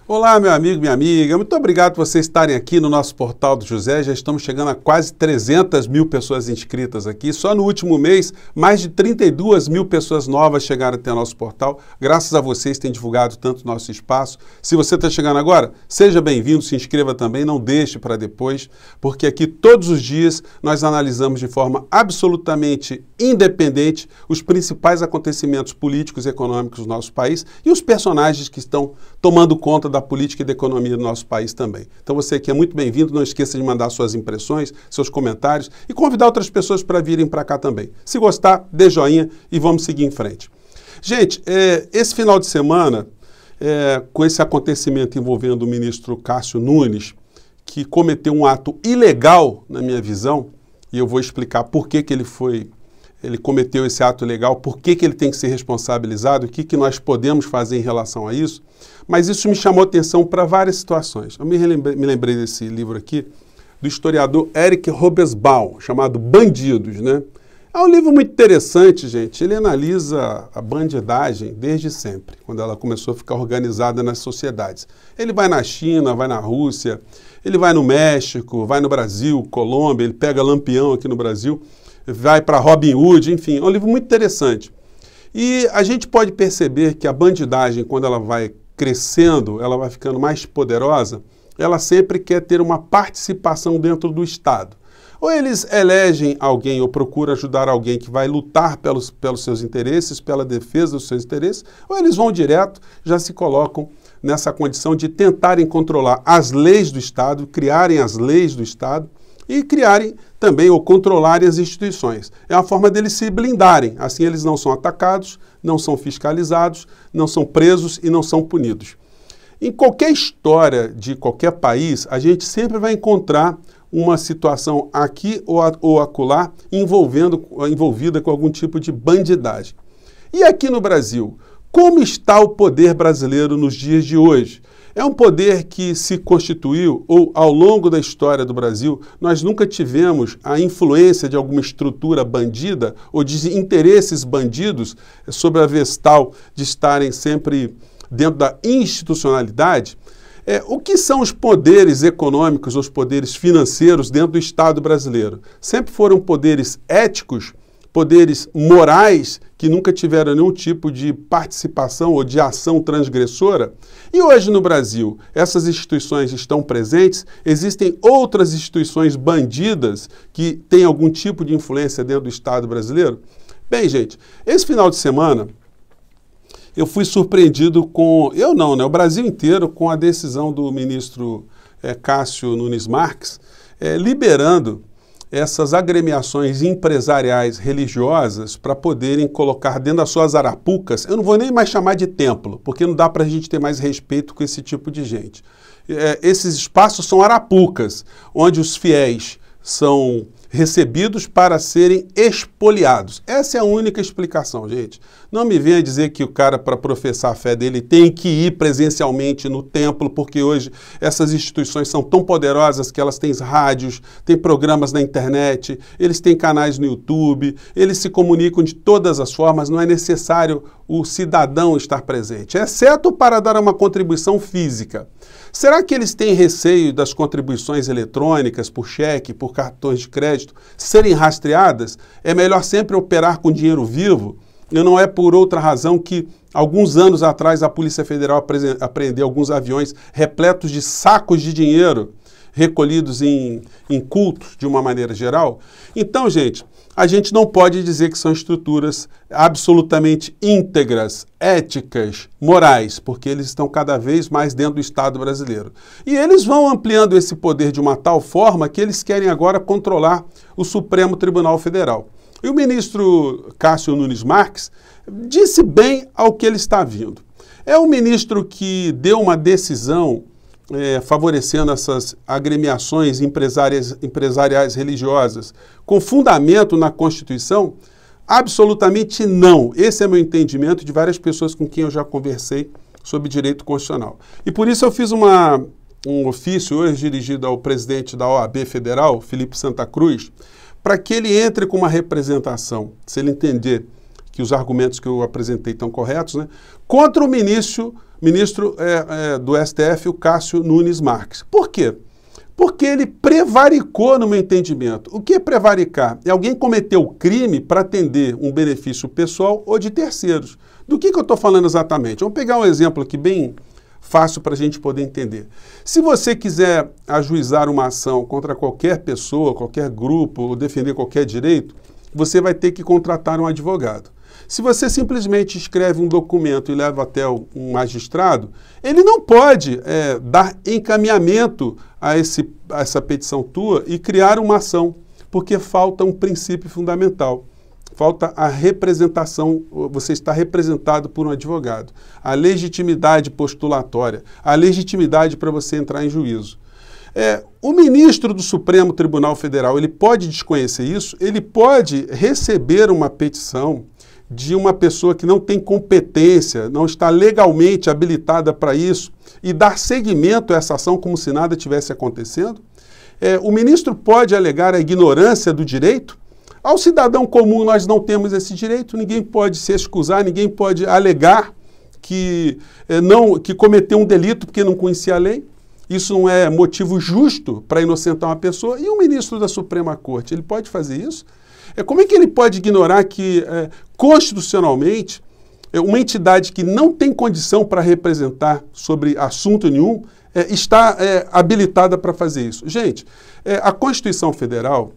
Olá, meu amigo, minha amiga. Muito obrigado por vocês estarem aqui no nosso Portal do José. Já estamos chegando a quase 300 mil pessoas inscritas aqui. Só no último mês, mais de 32 mil pessoas novas chegaram até o nosso portal. Graças a vocês, têm divulgado tanto o nosso espaço. Se você está chegando agora, seja bem-vindo, se inscreva também, não deixe para depois, porque aqui todos os dias nós analisamos de forma absolutamente independente os principais acontecimentos políticos e econômicos do nosso país e os personagens que estão tomando conta da política e da economia do nosso país também. Então você aqui é muito bem-vindo, não esqueça de mandar suas impressões, seus comentários e convidar outras pessoas para virem para cá também. Se gostar, dê joinha e vamos seguir em frente. Gente, esse final de semana, com esse acontecimento envolvendo o ministro Cássio Nunes, que cometeu um ato ilegal, na minha visão, e eu vou explicar por que ele cometeu esse ato ilegal, por que ele tem que ser responsabilizado, o que nós podemos fazer em relação a isso, mas isso me chamou atenção para várias situações. Eu me lembrei desse livro aqui, do historiador Eric Hobsbawm, chamado Bandidos, né? É um livro muito interessante, gente. Ele analisa a bandidagem desde sempre, quando ela começou a ficar organizada nas sociedades. Ele vai na China, vai na Rússia, ele vai no México, vai no Brasil, Colômbia, ele pega Lampião aqui no Brasil, vai para Robin Hood, enfim, é um livro muito interessante. E a gente pode perceber que a bandidagem, quando ela vai crescendo, ela vai ficando mais poderosa, ela sempre quer ter uma participação dentro do Estado. Ou eles elegem alguém ou procuram ajudar alguém que vai lutar pelos seus interesses, pela defesa dos seus interesses, ou eles vão direto, já se colocam nessa condição de tentarem controlar as leis do Estado, criarem as leis do Estado, e criarem também ou controlarem as instituições. É uma forma deles se blindarem, assim eles não são atacados, não são fiscalizados, não são presos e não são punidos. Em qualquer história de qualquer país, a gente sempre vai encontrar uma situação aqui ou acolá envolvida com algum tipo de bandidagem. E aqui no Brasil, como está o poder brasileiro nos dias de hoje? É um poder que se constituiu, ou ao longo da história do Brasil, nós nunca tivemos a influência de alguma estrutura bandida ou de interesses bandidos sobre a vestal de estarem sempre dentro da institucionalidade. O que são os poderes econômicos, os poderes financeiros dentro do Estado brasileiro? Sempre foram poderes éticos, poderes morais, que nunca tiveram nenhum tipo de participação ou de ação transgressora. E hoje no Brasil, essas instituições estão presentes, existem outras instituições bandidas que têm algum tipo de influência dentro do Estado brasileiro? Bem, gente, esse final de semana eu fui surpreendido o Brasil inteiro, com a decisão do ministro Cássio Nunes Marques, liberando essas agremiações empresariais religiosas para poderem colocar dentro das suas arapucas, eu não vou nem mais chamar de templo, porque não dá para a gente ter mais respeito com esse tipo de gente. Esses espaços são arapucas, onde os fiéis são recebidos para serem expoliados. Essa é a única explicação, gente. Não me venha dizer que o cara, para professar a fé dele, tem que ir presencialmente no templo, porque hoje essas instituições são tão poderosas que elas têm rádios, têm programas na internet, eles têm canais no YouTube, eles se comunicam de todas as formas, não é necessário o cidadão estar presente, exceto para dar uma contribuição física. Será que eles têm receio das contribuições eletrônicas, por cheque, por cartões de crédito, serem rastreadas? É melhor sempre operar com dinheiro vivo? E não é por outra razão que, alguns anos atrás, a Polícia Federal apreendeu alguns aviões repletos de sacos de dinheiro recolhidos em cultos, de uma maneira geral? Então, gente, a gente não pode dizer que são estruturas absolutamente íntegras, éticas, morais, porque eles estão cada vez mais dentro do Estado brasileiro. E eles vão ampliando esse poder de uma tal forma que eles querem agora controlar o Supremo Tribunal Federal. E o ministro Cássio Nunes Marques disse bem ao que ele está vindo. É um ministro que deu uma decisão favorecendo essas agremiações empresariais religiosas com fundamento na Constituição? Absolutamente não. Esse é meu entendimento de várias pessoas com quem eu já conversei sobre direito constitucional. E por isso eu fiz um ofício hoje dirigido ao presidente da OAB Federal, Felipe Santa Cruz, para que ele entre com uma representação, se ele entender que os argumentos que eu apresentei estão corretos, né, contra o ministro ministro do STF, o Cássio Nunes Marques. Por quê? Porque ele prevaricou no meu entendimento. O que é prevaricar? É alguém cometer o crime para atender um benefício pessoal ou de terceiros. Do que eu estou falando exatamente? Vamos pegar um exemplo aqui bem fácil para a gente poder entender. Se você quiser ajuizar uma ação contra qualquer pessoa, qualquer grupo, ou defender qualquer direito, você vai ter que contratar um advogado. Se você simplesmente escreve um documento e leva até um magistrado, ele não pode dar encaminhamento a essa petição tua e criar uma ação, porque falta um princípio fundamental. Falta a representação, você está representado por um advogado. A legitimidade postulatória, a legitimidade para você entrar em juízo. O ministro do Supremo Tribunal Federal, ele pode desconhecer isso? Ele pode receber uma petição de uma pessoa que não tem competência, não está legalmente habilitada para isso e dar seguimento a essa ação como se nada tivesse acontecendo? O ministro pode alegar a ignorância do direito? Ao cidadão comum nós não temos esse direito, ninguém pode se excusar, ninguém pode alegar que cometeu um delito porque não conhecia a lei. Isso não é motivo justo para inocentar uma pessoa. E o ministro da Suprema Corte, ele pode fazer isso? Como é que ele pode ignorar que, constitucionalmente, uma entidade que não tem condição para representar sobre assunto nenhum está habilitada para fazer isso? Gente, a Constituição Federal,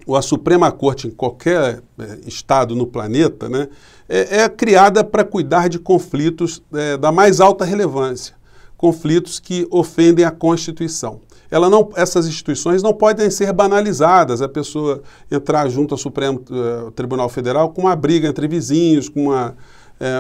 ou a Suprema Corte em qualquer estado no planeta, né, é criada para cuidar de conflitos da mais alta relevância, conflitos que ofendem a Constituição. Essas instituições não podem ser banalizadas, a pessoa entrar junto ao Supremo Tribunal Federal com uma briga entre vizinhos, com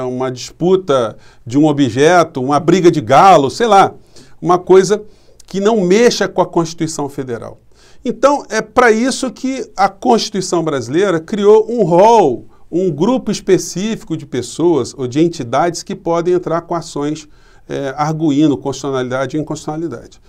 uma disputa de um objeto, uma briga de galo, sei lá, uma coisa que não mexa com a Constituição Federal. Então, é para isso que a Constituição brasileira criou um rol, um grupo específico de pessoas ou de entidades que podem entrar com ações arguindo constitucionalidade e inconstitucionalidade.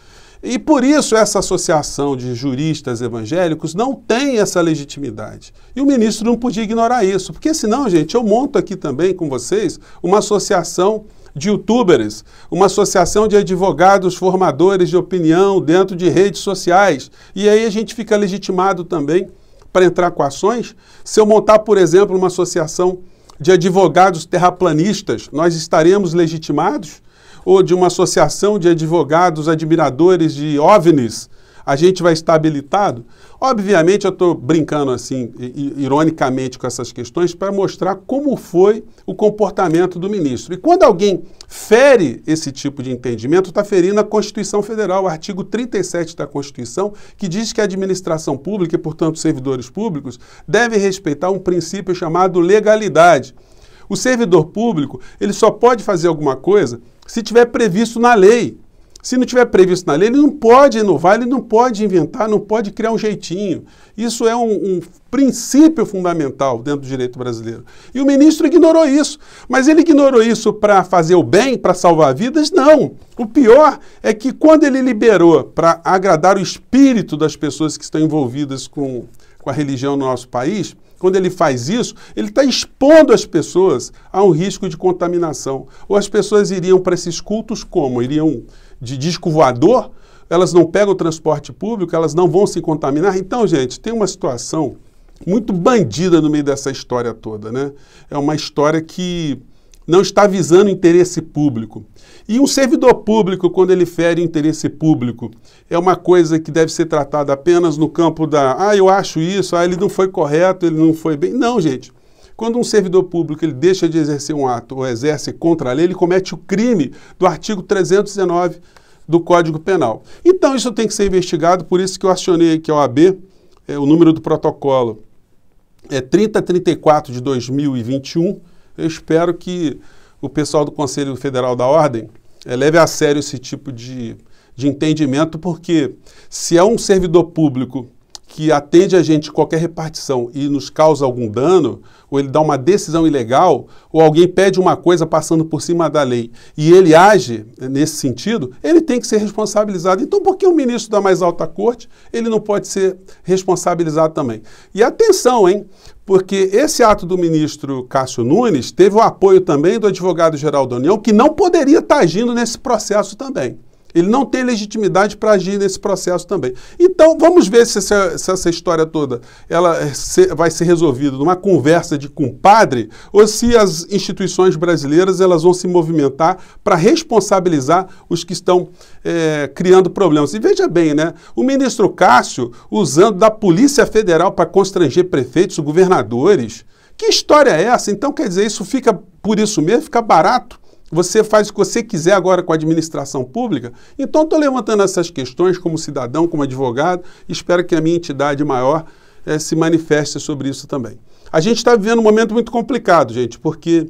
E por isso essa associação de juristas evangélicos não tem essa legitimidade. E o ministro não podia ignorar isso, porque senão, gente, eu monto aqui também com vocês uma associação de youtubers, uma associação de advogados formadores de opinião dentro de redes sociais. E aí a gente fica legitimado também para entrar com ações. Se eu montar, por exemplo, uma associação de advogados terraplanistas, nós estaremos legitimados? Ou de uma associação de advogados admiradores de OVNIs, a gente vai estar habilitado? Obviamente, eu estou brincando assim, ironicamente com essas questões, para mostrar como foi o comportamento do ministro. E quando alguém fere esse tipo de entendimento, está ferindo a Constituição Federal, o artigo 37 da Constituição, que diz que a administração pública, e portanto servidores públicos, devem respeitar um princípio chamado legalidade. O servidor público, ele só pode fazer alguma coisa se tiver previsto na lei. Se não tiver previsto na lei, ele não pode inovar, ele não pode inventar, não pode criar um jeitinho. Isso é um princípio fundamental dentro do direito brasileiro. E o ministro ignorou isso. Mas ele ignorou isso para fazer o bem, para salvar vidas? Não. O pior é que quando ele liberou para agradar o espírito das pessoas que estão envolvidas com a religião no nosso país, quando ele faz isso, ele está expondo as pessoas a um risco de contaminação. Ou as pessoas iriam para esses cultos como? Iriam de disco voador? Elas não pegam o transporte público? Elas não vão se contaminar? Então, gente, tem uma situação muito bandida no meio dessa história toda, né? É uma história que não está visando o interesse público. E um servidor público, quando ele fere o interesse público, é uma coisa que deve ser tratada apenas no campo eu acho isso, ele não foi correto, ele não foi bem. Não, gente. Quando um servidor público ele deixa de exercer um ato ou exerce contra a lei, ele comete o crime do artigo 319 do Código Penal. Então, isso tem que ser investigado, por isso que eu acionei aqui a OAB, o número do protocolo é 3034 de 2021. Eu espero que o pessoal do Conselho Federal da Ordem leve a sério esse tipo de entendimento, porque se é um servidor público que atende a gente qualquer repartição e nos causa algum dano, ou ele dá uma decisão ilegal, ou alguém pede uma coisa passando por cima da lei e ele age nesse sentido, ele tem que ser responsabilizado. Então, por que o ministro da mais alta corte ele não pode ser responsabilizado também? E atenção, hein? Porque esse ato do ministro Cássio Nunes teve o apoio também do advogado-geral da União, que não poderia estar agindo nesse processo também. Ele não tem legitimidade para agir nesse processo também. Então, vamos ver se essa história toda vai ser resolvida numa conversa de compadre ou se as instituições brasileiras elas vão se movimentar para responsabilizar os que estão criando problemas. E veja bem, né? O ministro Cássio usando da Polícia Federal para constranger prefeitos, governadores. Que história é essa? Então, quer dizer, isso fica por isso mesmo, fica barato. Você faz o que você quiser agora com a administração pública? Então, estou levantando essas questões como cidadão, como advogado, e espero que a minha entidade maior se manifeste sobre isso também. A gente está vivendo um momento muito complicado, gente, porque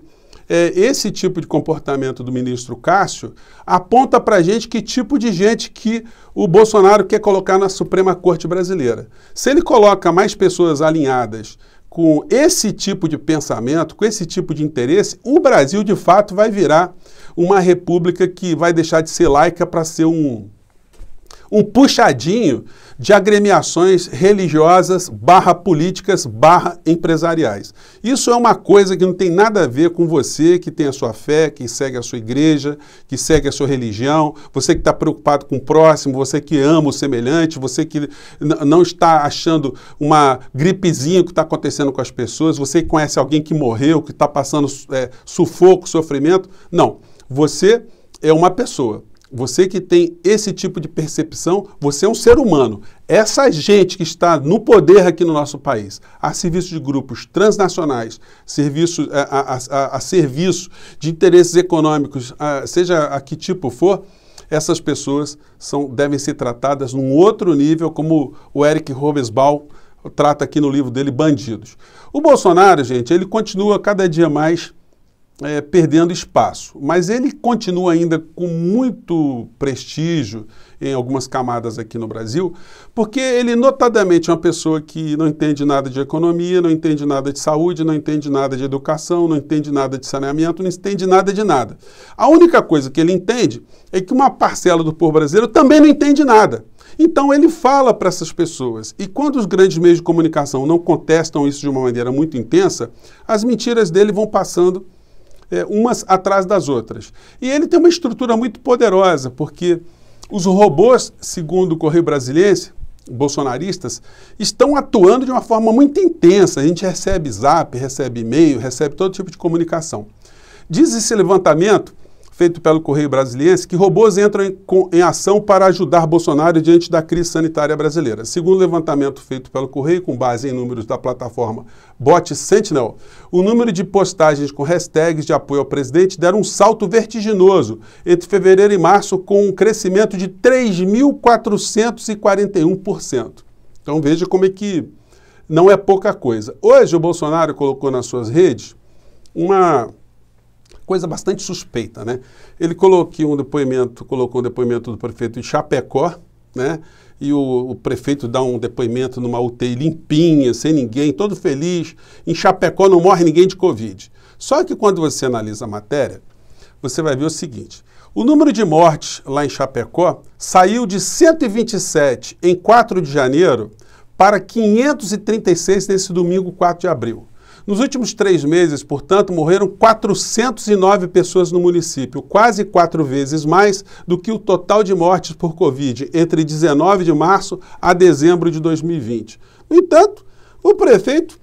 esse tipo de comportamento do ministro Cássio aponta para a gente que tipo de gente que o Bolsonaro quer colocar na Suprema Corte Brasileira. Se ele coloca mais pessoas alinhadas com esse tipo de pensamento, com esse tipo de interesse, o Brasil, de fato, vai virar uma república que vai deixar de ser laica para ser um puxadinho de agremiações religiosas, políticas, empresariais. Isso é uma coisa que não tem nada a ver com você que tem a sua fé, que segue a sua igreja, que segue a sua religião, você que está preocupado com o próximo, você que ama o semelhante, você que não está achando uma gripezinha que está acontecendo com as pessoas, você que conhece alguém que morreu, que está passando sufoco, sofrimento. Não, você é uma pessoa. Você que tem esse tipo de percepção, você é um ser humano. Essa gente que está no poder aqui no nosso país, a serviço de grupos transnacionais, a serviço de interesses econômicos, seja a que tipo for, essas pessoas devem ser tratadas num outro nível, como o Eric Robesbal trata aqui no livro dele, Bandidos. O Bolsonaro, gente, ele continua cada dia mais perdendo espaço, mas ele continua ainda com muito prestígio em algumas camadas aqui no Brasil, porque ele notadamente é uma pessoa que não entende nada de economia, não entende nada de saúde, não entende nada de educação, não entende nada de saneamento, não entende nada de nada. A única coisa que ele entende é que uma parcela do povo brasileiro também não entende nada. Então ele fala para essas pessoas, e quando os grandes meios de comunicação não contestam isso de uma maneira muito intensa, as mentiras dele vão passando umas atrás das outras. E ele tem uma estrutura muito poderosa, porque os robôs, segundo o Correio Brasiliense, bolsonaristas, estão atuando de uma forma muito intensa. A gente recebe zap, recebe e-mail, recebe todo tipo de comunicação. Diz esse levantamento, feito pelo Correio Brasiliense, que robôs entram em ação para ajudar Bolsonaro diante da crise sanitária brasileira. Segundo o levantamento feito pelo Correio, com base em números da plataforma Bot Sentinel, o número de postagens com hashtags de apoio ao presidente deram um salto vertiginoso entre fevereiro e março, com um crescimento de 3.441%. Então veja como é que não é pouca coisa. Hoje o Bolsonaro colocou nas suas redes uma coisa bastante suspeita, né? Ele colocou um depoimento do prefeito de Chapecó, né? E o prefeito dá um depoimento numa UTI limpinha, sem ninguém, todo feliz. Em Chapecó não morre ninguém de Covid. Só que quando você analisa a matéria, você vai ver o seguinte: o número de mortes lá em Chapecó saiu de 127 em 4 de janeiro para 536 nesse domingo, 4 de abril. Nos últimos 3 meses, portanto, morreram 409 pessoas no município, quase 4 vezes mais do que o total de mortes por Covid entre 19 de março a dezembro de 2020. No entanto, o prefeito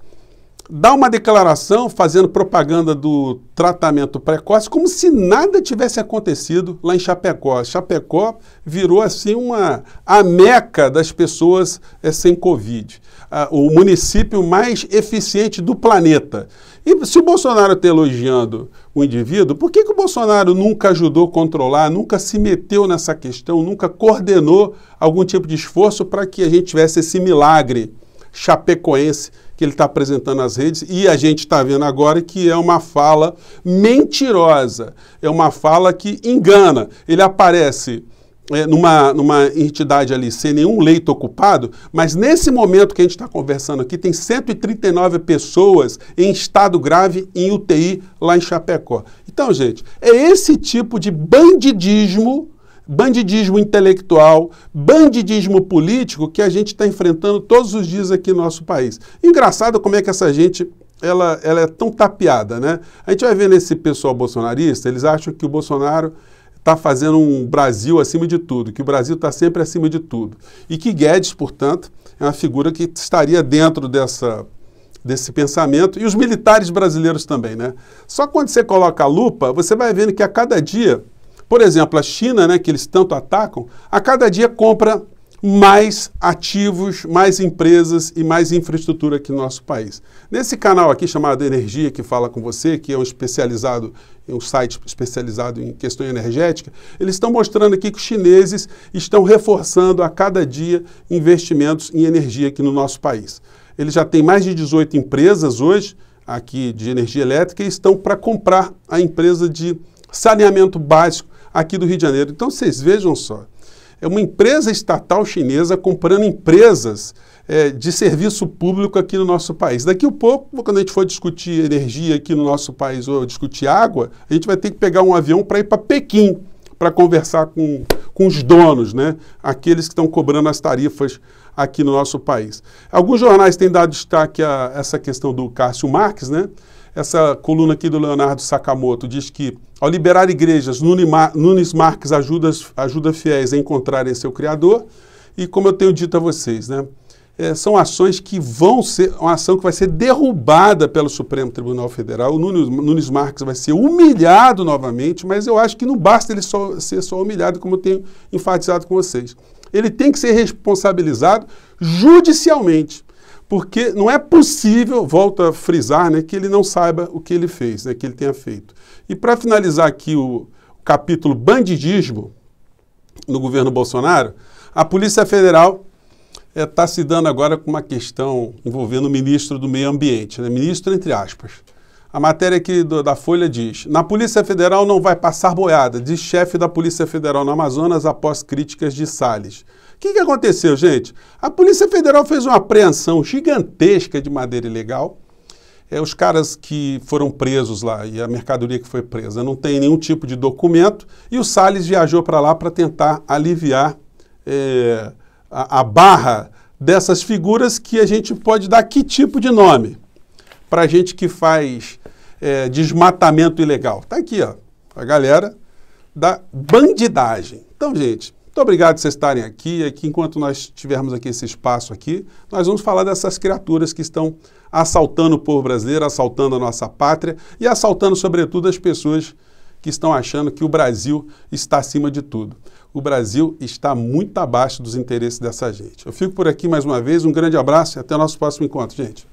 dá uma declaração fazendo propaganda do tratamento precoce como se nada tivesse acontecido lá em Chapecó. Chapecó virou assim a meca das pessoas sem Covid. O município mais eficiente do planeta. E se o Bolsonaro está elogiando o indivíduo, por que o Bolsonaro nunca ajudou a controlar, nunca se meteu nessa questão, nunca coordenou algum tipo de esforço para que a gente tivesse esse milagre chapecoense que ele está apresentando nas redes, e a gente está vendo agora que é uma fala mentirosa, é uma fala que engana. Ele aparece numa entidade ali sem nenhum leito ocupado, mas nesse momento que a gente está conversando aqui, tem 139 pessoas em estado grave em UTI lá em Chapecó. Então, gente, é esse tipo de bandidismo intelectual, bandidismo político que a gente está enfrentando todos os dias aqui no nosso país. Engraçado como é que essa gente ela é tão tapeada, né? A gente vai ver nesse pessoal bolsonarista, eles acham que o Bolsonaro está fazendo um Brasil acima de tudo, que o Brasil está sempre acima de tudo. E que Guedes, portanto, é uma figura que estaria dentro desse pensamento, e os militares brasileiros também, né? Só quando você coloca a lupa, você vai vendo que a cada dia, por exemplo, a China, né, que eles tanto atacam, a cada dia compra mais ativos, mais empresas e mais infraestrutura aqui no nosso país. Nesse canal aqui chamado Energia, que fala com você, que é um site especializado em questão energética, eles estão mostrando aqui que os chineses estão reforçando a cada dia investimentos em energia aqui no nosso país. Eles já têm mais de 18 empresas hoje aqui de energia elétrica e estão para comprar a empresa de saneamento básico aqui do Rio de Janeiro. Então vocês vejam só, é uma empresa estatal chinesa comprando empresas de serviço público aqui no nosso país. Daqui a pouco, quando a gente for discutir energia aqui no nosso país ou discutir água, a gente vai ter que pegar um avião para ir para Pequim, para conversar com os donos, né? Aqueles que estão cobrando as tarifas aqui no nosso país. Alguns jornais têm dado destaque a essa questão do Cássio Marques, né? Essa coluna aqui do Leonardo Sakamoto diz que, ao liberar igrejas, Nunes Marques ajuda fiéis a encontrarem seu Criador. E como eu tenho dito a vocês, né, são ações que vão ser, uma ação que vai ser derrubada pelo Supremo Tribunal Federal. O Nunes Marques vai ser humilhado novamente, mas eu acho que não basta ele ser só humilhado, como eu tenho enfatizado com vocês. Ele tem que ser responsabilizado judicialmente. Porque não é possível, volto a frisar, né, que ele não saiba o que ele fez, né, que ele tenha feito. E para finalizar aqui o capítulo bandidismo no governo Bolsonaro, a Polícia Federal está se dando agora com uma questão envolvendo o ministro do Meio Ambiente, né, ministro entre aspas. A matéria aqui da Folha diz: na Polícia Federal não vai passar boiada, diz chefe da Polícia Federal no Amazonas após críticas de Salles. O que aconteceu, gente? A Polícia Federal fez uma apreensão gigantesca de madeira ilegal. Os caras que foram presos lá e a mercadoria que foi presa não tem nenhum tipo de documento e o Salles viajou para lá para tentar aliviar a barra dessas figuras que a gente pode dar que tipo de nome para a gente que faz desmatamento ilegal. Está aqui, ó, a galera da bandidagem. Então, gente, muito obrigado por vocês estarem aqui. Enquanto nós tivermos aqui esse espaço aqui, nós vamos falar dessas criaturas que estão assaltando o povo brasileiro, assaltando a nossa pátria e assaltando, sobretudo, as pessoas que estão achando que o Brasil está acima de tudo. O Brasil está muito abaixo dos interesses dessa gente. Eu fico por aqui mais uma vez. Um grande abraço e até o nosso próximo encontro, gente.